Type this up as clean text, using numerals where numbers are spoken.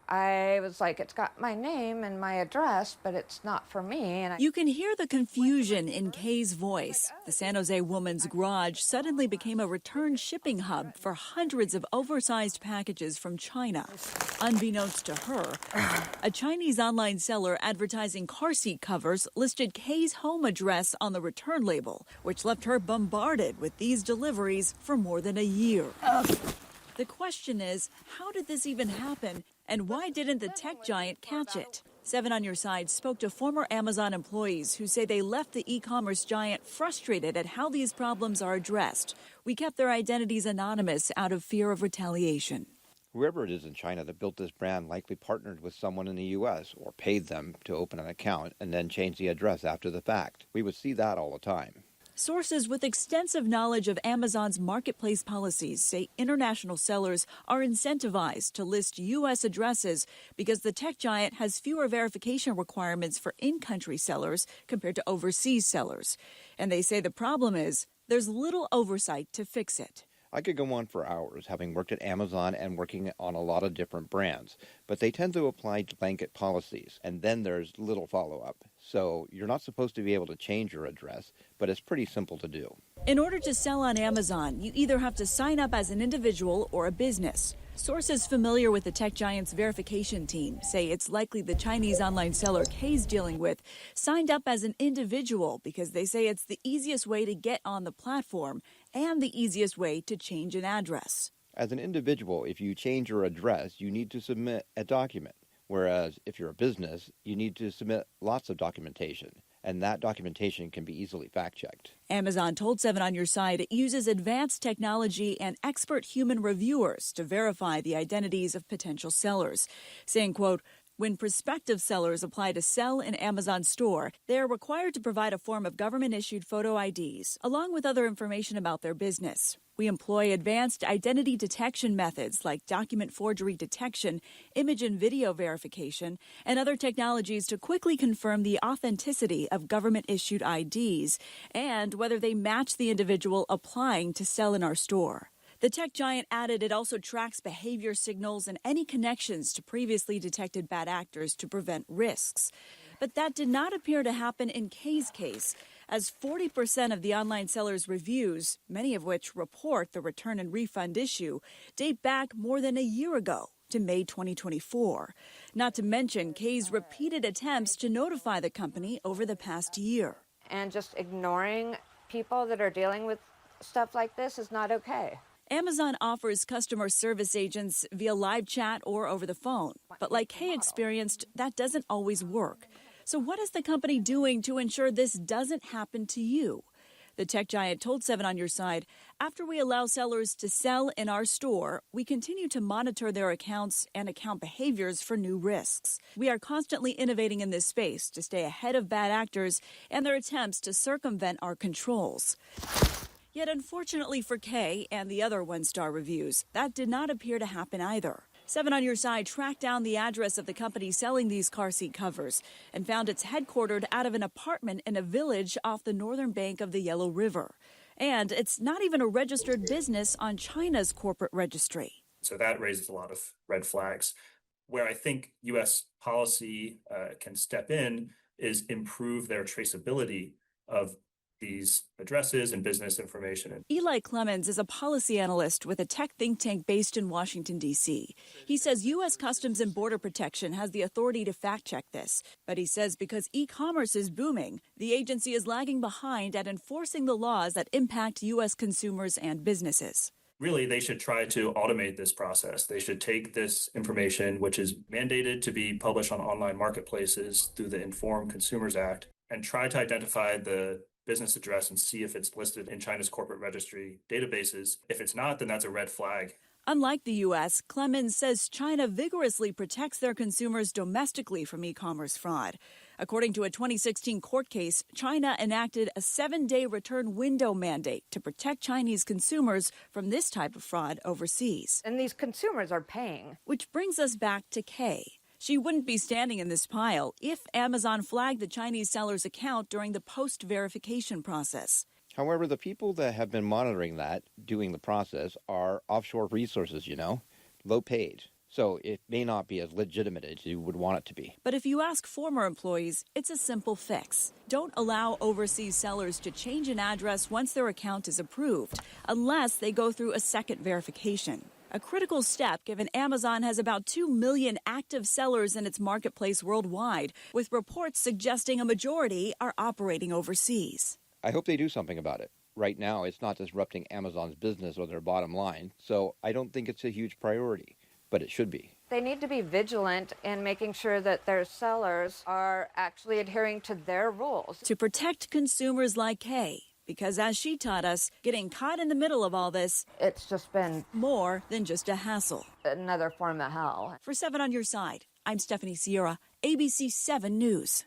I was like, it's got my name and my address, but it's not for me. You can hear the confusion in Kay's voice. The San Jose woman's garage suddenly became a return shipping hub for hundreds of oversized packages from China. Unbeknownst to her, a Chinese online seller advertising car seat covers listed Kay's home address on the return label, which left her bombarded with these deliveries for more than a year. The question is, how did this even happen, and why didn't the tech giant catch it? 7 on Your Side spoke to former Amazon employees who say they left the e-commerce giant frustrated at how these problems are addressed. We kept their identities anonymous out of fear of retaliation. Whoever it is in China that built this brand likely partnered with someone in the U.S. or paid them to open an account and then change the address after the fact. We would see that all the time. Sources with extensive knowledge of Amazon's marketplace policies say international sellers are incentivized to list U.S. addresses because the tech giant has fewer verification requirements for in-country sellers compared to overseas sellers. And they say the problem is there's little oversight to fix it. I could go on for hours, having worked at Amazon and working on a lot of different brands, but they tend to apply blanket policies, and then there's little follow-up. So you're not supposed to be able to change your address, but it's pretty simple to do. In order to sell on Amazon, you either have to sign up as an individual or a business. Sources familiar with the tech giant's verification team say it's likely the Chinese online seller Kay's dealing with signed up as an individual because they say it's the easiest way to get on the platform and the easiest way to change an address. As an individual, if you change your address, you need to submit a document. Whereas if you're a business, you need to submit lots of documentation, and that documentation can be easily fact-checked. Amazon told 7 on Your Side it uses advanced technology and expert human reviewers to verify the identities of potential sellers, saying, quote, when prospective sellers apply to sell in Amazon store, they are required to provide a form of government-issued photo IDs, along with other information about their business. We employ advanced identity detection methods like document forgery detection, image and video verification, and other technologies to quickly confirm the authenticity of government-issued IDs and whether they match the individual applying to sell in our store. The tech giant added it also tracks behavior signals and any connections to previously detected bad actors to prevent risks. But that did not appear to happen in Kay's case, as 40% of the online seller's reviews, many of which report the return and refund issue, date back more than a year ago to May 2024. Not to mention Kay's repeated attempts to notify the company over the past year. And just ignoring people that are dealing with stuff like this is not okay. Amazon offers customer service agents via live chat or over the phone. But like Kay experienced, that doesn't always work. So what is the company doing to ensure this doesn't happen to you? The tech giant told 7 on Your Side, after we allow sellers to sell in our store, we continue to monitor their accounts and account behaviors for new risks. We are constantly innovating in this space to stay ahead of bad actors and their attempts to circumvent our controls. Yet unfortunately for Kay and the other one-star reviews, that did not appear to happen either. 7 on Your Side tracked down the address of the company selling these car seat covers and found it's headquartered out of an apartment in a village off the northern bank of the Yellow River. And it's not even a registered business on China's corporate registry. So that raises a lot of red flags. Where I think U.S. policy can step in is improve their traceability of these addresses and business information. Eli Clemens is a policy analyst with a tech think tank based in Washington, D.C. He says U.S. Customs and Border Protection has the authority to fact-check this. But he says because e-commerce is booming, the agency is lagging behind at enforcing the laws that impact U.S. consumers and businesses. Really, they should try to automate this process. They should take this information, which is mandated to be published on online marketplaces through the Informed Consumers Act, and try to identify the business address and see if it's listed in China's corporate registry databases. If it's not, then that's a red flag. Unlike the U.S., Clemens says China vigorously protects their consumers domestically from e-commerce fraud. According to a 2016 court case, China enacted a 7-day return window mandate to protect Chinese consumers from this type of fraud overseas. And these consumers are paying. Which brings us back to Kay. She wouldn't be standing in this pile if Amazon flagged the Chinese seller's account during the post-verification process. However, the people that have been monitoring that, doing the process, are offshore resources, low paid. So it may not be as legitimate as you would want it to be. But if you ask former employees, it's a simple fix. Don't allow overseas sellers to change an address once their account is approved, unless they go through a second verification. A critical step given Amazon has about 2 million active sellers in its marketplace worldwide, with reports suggesting a majority are operating overseas. I hope they do something about it. Right now, it's not disrupting Amazon's business or their bottom line, so I don't think it's a huge priority, but it should be. They need to be vigilant in making sure that their sellers are actually adhering to their rules. To protect consumers like Kay, because as she taught us, getting caught in the middle of all this, It's just been more than just a hassle. another form of hell. For 7 on Your Side, I'm Stephanie Sierra, ABC 7 News.